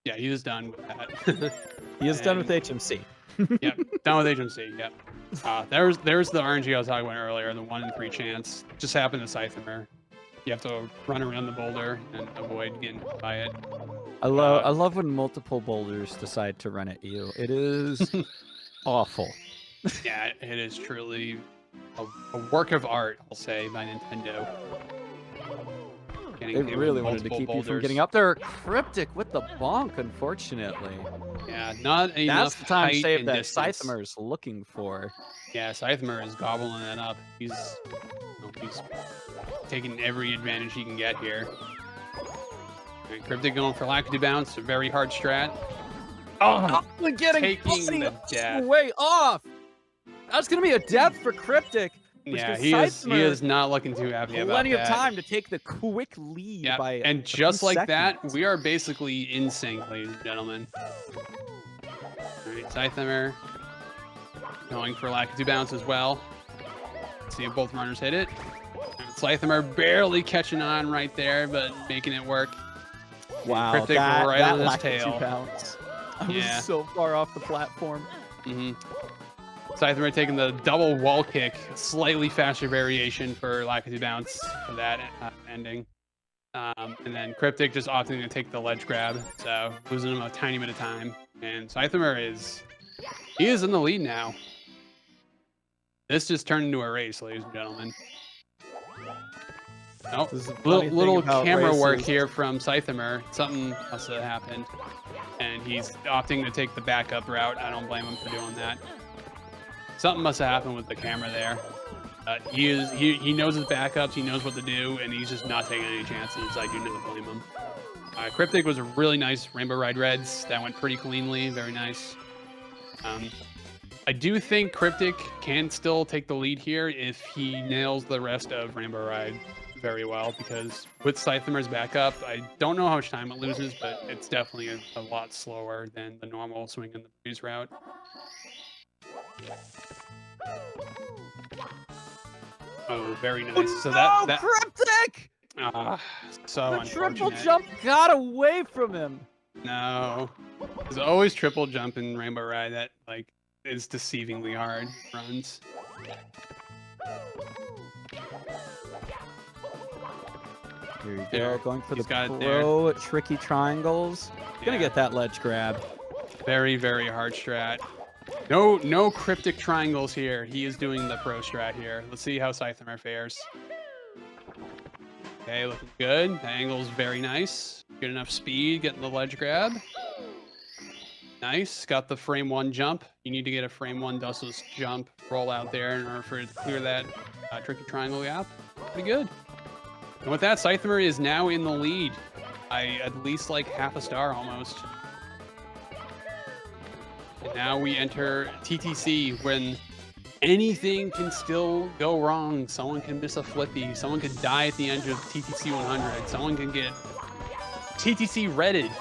Yeah, he is done with that. He is done with HMC. Yep, done with HMC. Yep. There's the RNG I was talking about earlier, the 1 in 3 chance. Just happened to Scythamer. You have to run around the boulder and avoid getting hit by it. I love when multiple boulders decide to run at you. It is awful. Yeah, it is truly a work of art, I'll say, by Nintendo. They really wanted to keep you from getting up there. Kryptic with the bonk, unfortunately. Yeah, not enough. That's the time height save and that distance. Scythamer is looking for. Yeah, Scythamer is gobbling that up. He's taking every advantage he can get here. Right, Kryptic going for Lackady Bounce, a very hard strat. Oh, we're getting taking the death. way off. That's gonna be a death for Kryptic. Yeah, because he Scythamer is not looking too happy about plenty of that. time to take the quick lead Yeah, by and a few just like that, seconds. we are basically in sync, ladies and gentlemen. All right, Scythamer going for Lackady Bounce as well. Let's see if both runners hit it. Scythamer barely catching on right there, but making it work. Wow, Kryptic that, right that on his lacked tail. 2 bounce. I Yeah. was so far off the platform. Scythamer taking the double wall kick, slightly faster variation for Lackady Bounce for that ending. And then Kryptic just opting to take the ledge grab, so losing him a tiny bit of time. And Scythamer he is in the lead now. This just turned into a race, ladies and gentlemen. Oh, This is the funny thing little about camera work races. here from Scythamer. Something must have happened. And he's opting to take the backup route. I don't blame him for doing that. Something must have happened with the camera there. He knows his backups, he knows what to do, and he's just not taking any chances. I do not blame him. Kryptic was a really nice Rainbow Ride Reds. That went pretty cleanly, very nice. I do think Kryptic can still take the lead here if he nails the rest of Rainbow Ride very well, because with Scythamer's backup, I don't know how much time it loses, but it's definitely a lot slower than the normal swing and the breeze route. Oh, very nice. So that Kryptic! so The triple unfortunate. jump got away from him. No, there's always triple jump in Rainbow Ride that is deceivingly hard runs. Here you There. go, going for He's the got it there. pro tricky triangles. Gonna Yeah. get that ledge grab. Very, very hard strat. No cryptic triangles here. He is doing the pro strat here. Let's see how Scythamer fares. Okay, looking good. The angle's very nice. Good enough speed, getting the ledge grab. Nice. Got the frame 1 jump. You need to get a frame 1 dustless jump roll out there in order for it to clear that tricky triangle gap. Pretty good. And with that, Scythamer is now in the lead. At least like half a star almost. And now we enter TTC when anything can still go wrong. Someone can miss a flippy. Someone could die at the end of TTC 100. Someone can get TTC redded.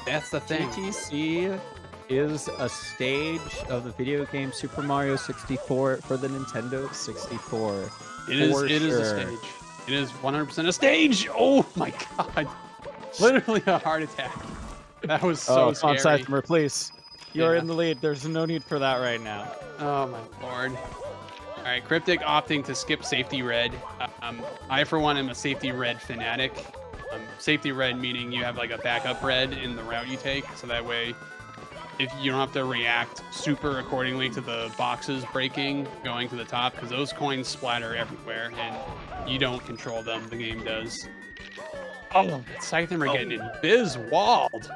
That's the thing. TTC is a stage of the video game Super Mario 64 for the Nintendo 64. It is a sure. stage. It is 100% a stage. Oh my god. Literally a heart attack. That was so come on, scary. Scythamer, please. You're Yeah. in the lead. There's no need for that right now. Oh my lord. All right, Kryptic opting to skip safety red. I, for one, am a safety red fanatic. Safety red meaning you have like a backup red in the route you take, so that way if you don't have to react super accordingly to the boxes breaking going to the top, because those coins splatter everywhere and you don't control them, the game does. Oh, Scythamer getting biz-walled.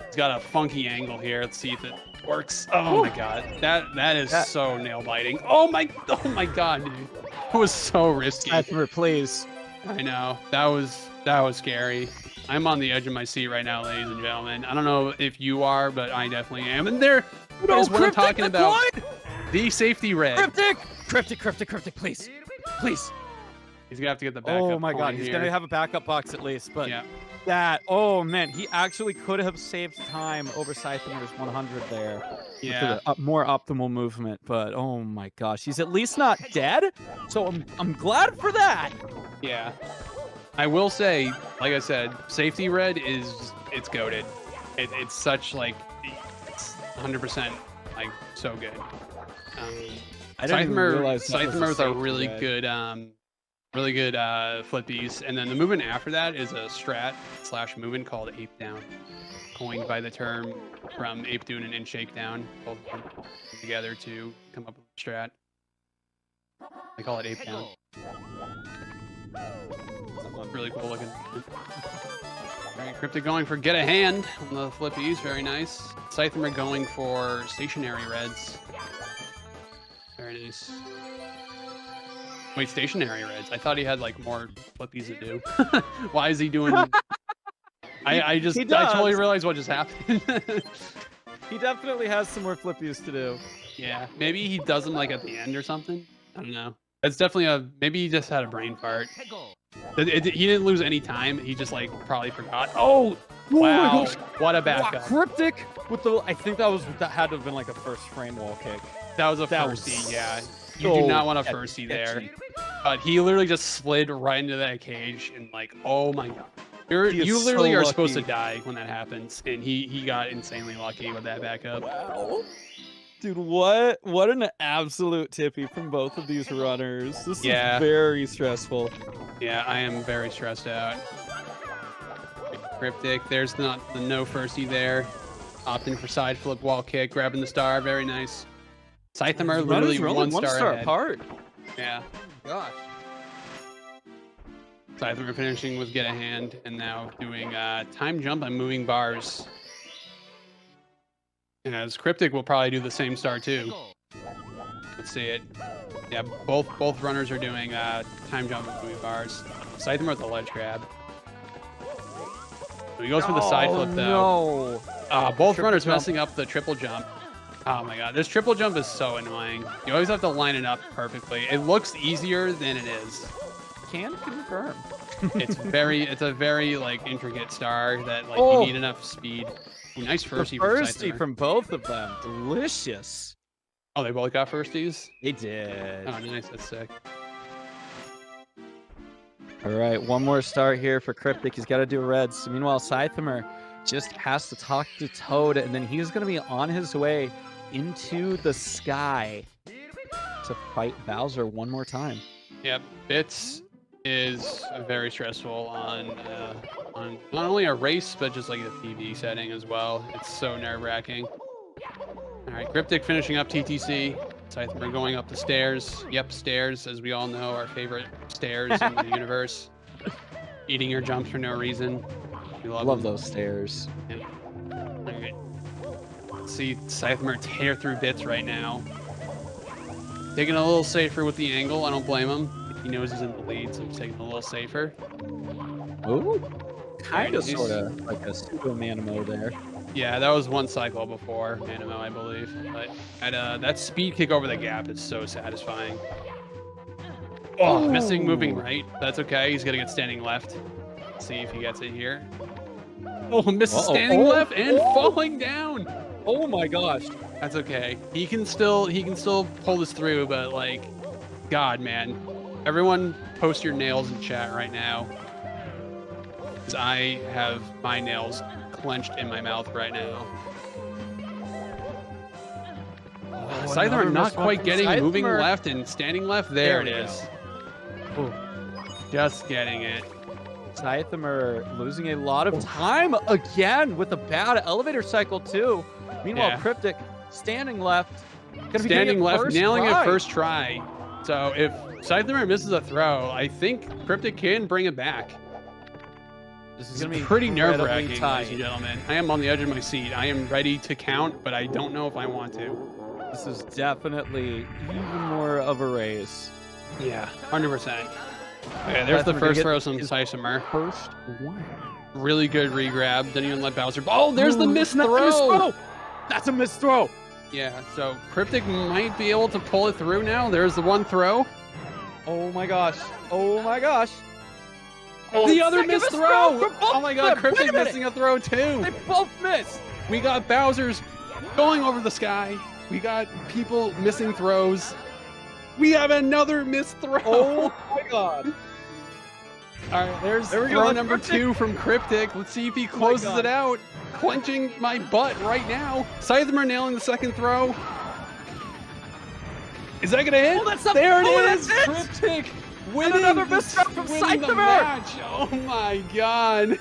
He's got a funky angle here. Let's see if it works. Oh my god, that is so nail biting. Oh my god, dude, it was so risky. Scythamer, please. I know that was scary. I'm on the edge of my seat right now, ladies and gentlemen. I don't know if you are, but I definitely am. And there is what I'm talking about. The safety red. Kryptic, please. Please. He's gonna have to get the backup. Oh my god, coin he's here. gonna have a backup box at least, but Yeah. that, oh man, he actually could have saved time over Scythamer's 100 there. Yeah. For the more optimal movement, but oh my gosh, he's at least not dead, so I'm glad for that. Yeah. I will say, like I said, safety red it's goated. It's such it's 100% like so good. I didn't even realize that was Scythamer with a safety really red. good flippies, and then the movement after that is a strat / movement called ape down, coined by the term from ape doing an in shakedown, both of them together to come up with a strat. They call it ape down. Really cool looking. Alright, Kryptic going for get a hand on the flippies, very nice. Scythamer going for stationary reds. Very nice. Wait, stationary reds. I thought he had more flippies to do. Why is he doing I totally realized what just happened. He definitely has some more flippies to do. Yeah, maybe he does them like at the end or something. I don't know. It's definitely maybe he just had a brain fart. He didn't lose any time. He just like probably forgot. Oh, wow! What a backup. Cryptic with the. I think that had to have been like a first frame wall kick. That was a firstie. Yeah, you do not want a firstie there. But he literally just slid right into that cage and like, oh my god. You literally are supposed to die when that happens, and he got insanely lucky with that backup. Wow. Dude, what an absolute tippy from both of these runners. This is very stressful. Yeah, I am very stressed out. Kryptic, there's the no firstie there. Opting for side flip wall kick, grabbing the star, very nice. Scythamer literally one star ahead. Apart. Yeah. Gosh. Scythamer finishing with get a hand, and now doing time jump and moving bars. And as Kryptic will probably do the same star too. Let's see it. Yeah, both runners are doing time jump and moving bars. Scythamer with the ledge grab. So he goes for the side flip though. No. Both runners messing up the triple jump. Oh my god, this triple jump is so annoying. You always have to line it up perfectly. It looks easier than it is. Can confirm. It's a very like intricate star that like you need enough speed. Ooh, nice firstie from both of them. Delicious. Oh, they both got firsties? They did. Oh, nice. That's sick. All right, one more start here for Kryptic. He's got to do reds. Meanwhile, Scythamer just has to talk to Toad, and then he's going to be on his way into the sky to fight Bowser one more time. Yep, Bits is very stressful on not only a race, but just like a TV setting as well. It's so nerve-wracking. All right, Kryptic finishing up TTC. Scythamer going up the stairs. Yep, stairs, as we all know, our favorite stairs in the universe. Eating your jumps for no reason. We love those stairs. Yeah. All right. Let's see Scythamer tear through Bits right now. Taking a little safer with the angle. I don't blame him. He knows he's in the lead, so he's taking a little safer. Ooh. Kind of, sort of, like a pseudo Manimo there. Yeah, that was one cycle before Manimo, I believe. But that speed kick over the gap is so satisfying. Oh, missing moving right. That's okay. He's gonna get standing left. Let's see if he gets it here. Oh, misses standing left and falling down. Oh my gosh. That's okay. He can still pull this through, but like, God, man. Everyone post your nails in chat right now. Because I have my nails clenched in my mouth right now. Scythamer not quite getting moving left and standing left. There it is. Ooh, just getting it. Scythamer losing a lot of time again with a bad elevator cycle too. Meanwhile, Kryptic standing left. Standing left, nailing it first try. So if Scythamer misses a throw, I think Kryptic can bring it back. This is gonna be pretty nerve-wracking, ladies and gentlemen. I am on the edge of my seat. I am ready to count, but I don't know if I want to. This is definitely even more of a race. Yeah, 100%. Okay, there's the first throw from Scythamer. First one. Really good re-grab. Didn't even let Bowser. Oh, there's the missed throw. That's a missed throw. Yeah, so Kryptic might be able to pull it through now. There's the one throw. Oh my gosh. Oh my gosh. Oh, the other missed throw. Oh my god, Kryptic missing a throw too. They both missed. We got Bowser's going over the sky. We got people missing throws. We have another missed throw. Oh my god. All right, there's throw number 2 from Kryptic. Let's see if he closes it out. Clenching my butt right now. Scythamer nailing the second throw. Is that gonna hit? Oh, that's there it is. Kryptic winning another missed throw from Scythamer. Oh my god.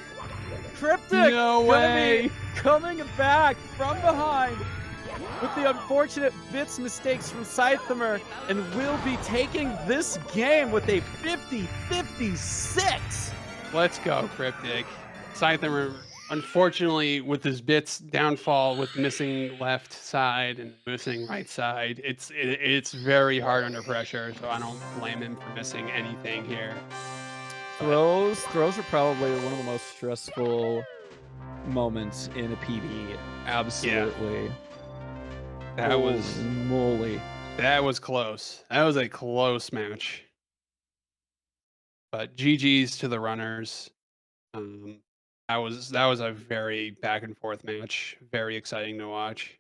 Kryptic no way. Coming back from behind with the unfortunate Bits mistakes from Scythamer, and will be taking this game with a 50-56. Let's go, Kryptic. Scythamer, unfortunately, with his Bits downfall with missing left side and missing right side, it's very hard under pressure, so I don't blame him for missing anything here. Throws are probably one of the most stressful moments in a PB. Absolutely. That Holy was moly. that was close. That was a close match. But GG's to the runners. That was a very back and forth match. Very exciting to watch.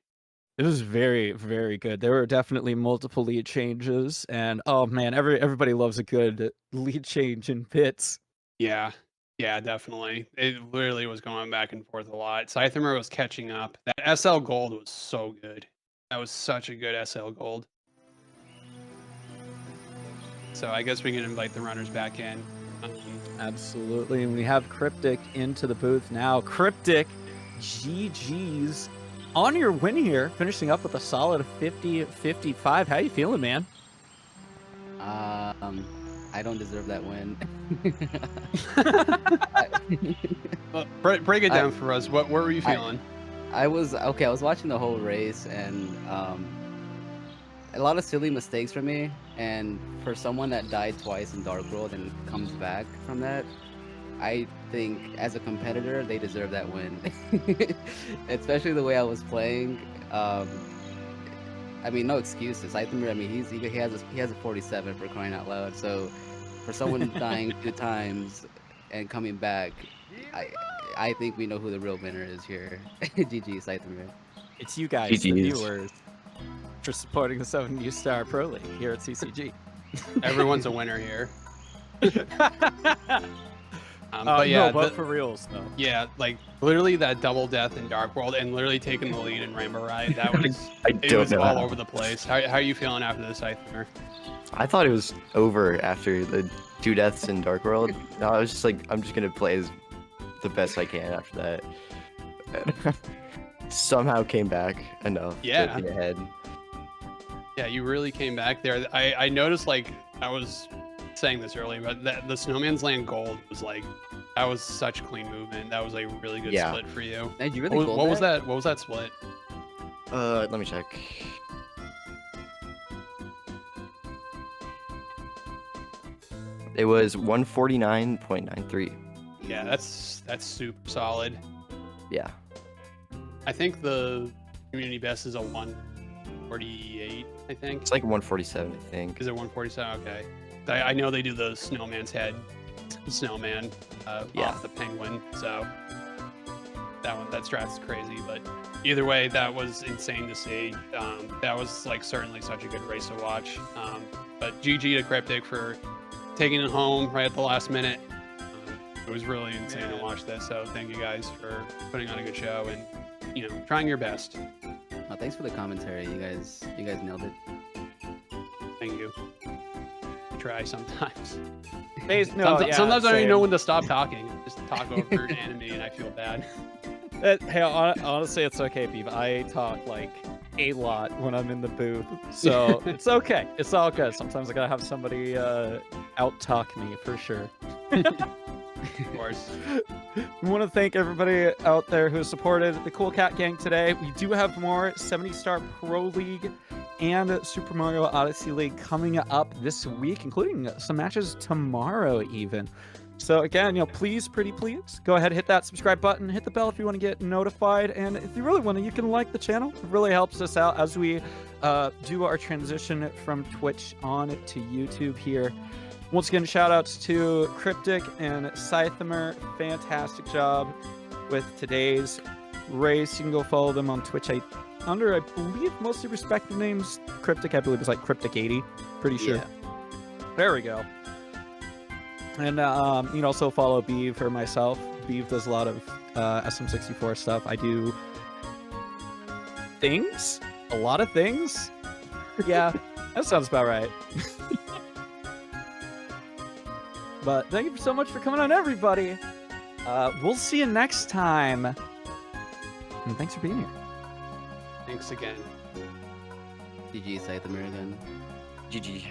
It was very, very good. There were definitely multiple lead changes, and oh man, everybody loves a good lead change in pits. Yeah. Yeah, definitely. It literally was going back and forth a lot. Scythamer was catching up. That SL Gold was so good. That was such a good SL Gold. So I guess we can invite the runners back in. Absolutely, and we have Cryptic into the booth now. Cryptic, GG's on your win here, finishing up with a solid 50-55. How you feeling, man? I don't deserve that win. Break it down for us. What were you feeling? I was watching the whole race, and a lot of silly mistakes for me. And for someone that died twice in Dark World and comes back from that, I think as a competitor they deserve that win. Especially the way I was playing. I mean, no excuses. Scythamer, I mean, he has a 47 for crying out loud. So for someone dying 2 times and coming back, I think we know who the real winner is here. GG, Scythamer. It's you guys, the GG's. viewers, for supporting the 7 Star Pro League here at CCG. Everyone's a winner here. But yeah, no, but for reals though. yeah, like literally that double death in Dark World and literally taking the lead in Rainbow Ride. That was it was know all how. over the place. How are you feeling after the Scythamer? I thought it was over after the 2 deaths in Dark World. No, I was just like, I'm just gonna play as the best I can after that. Somehow came back enough Yeah. to get ahead. Yeah, you really came back there. I noticed, like, I was saying this earlier, but the Snowman's Land Gold was like, that was such clean movement. That was a really good Yeah. split for you. Hey, you really What was that? What was that split? Let me check. It was 149.93. Yeah, that's super solid. Yeah. I think the community best is a 148. I think. It's like 147, I think. Is it 147? Okay. I know they do the Snowman's Head snowman Yeah. off the penguin, so that strat's crazy. But either way, that was insane to see. That was like certainly such a good race to watch. But GG to Kryptic for taking it home right at the last minute. It was really insane to watch this. So thank you guys for putting on a good show and trying your best. Oh, thanks for the commentary. You guys nailed it. Thank you. I try sometimes. Sometimes I don't even know when to stop talking. I just talk over an enemy and I feel bad. Hey, honestly, it's okay, Beav. I talk like a lot when I'm in the booth, so it's okay. It's all good. Sometimes I gotta have somebody out-talk me for sure. Of course. We want to thank everybody out there who supported the Cool Cat Gang today. We do have more 70-Star Pro League and Super Mario Odyssey League coming up this week, including some matches tomorrow even. So again, please, pretty please, go ahead, hit that subscribe button, hit the bell if you want to get notified, and if you really want to, you can like the channel. It really helps us out as we do our transition from Twitch on to YouTube here. Once again, shout outs to Kryptic and Scythamer. Fantastic job with today's race. You can go follow them on Twitch under, I believe, mostly respective names. Kryptic, I believe, is like kryptic80. Pretty sure. Yeah. There we go. And you can also follow Beav or myself. Beav does a lot of SM64 stuff. I do things. A lot of things. Yeah, that sounds about right. But thank you so much for coming on, everybody. We'll see you next time. And thanks for being here. Thanks again. GG, Scythamer again. GG.